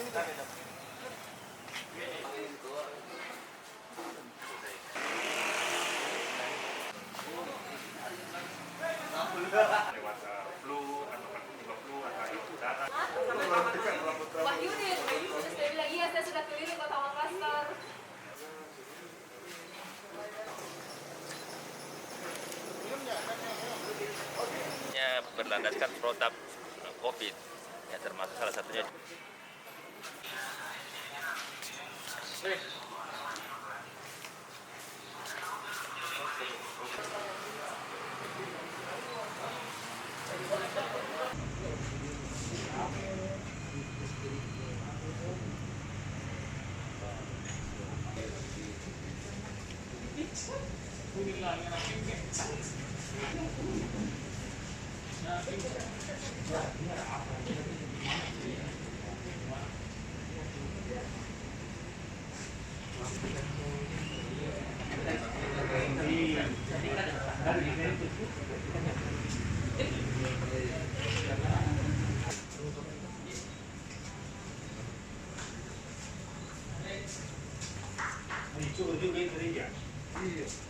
lewat flu atau tiba flu atau udara. Wahyu nih, terus dia bilang iya saya sudah keliling kota Makassar. Berlandaskan protap COVID, ya termasuk salah satunya. 이쪽은 여기 있으니까.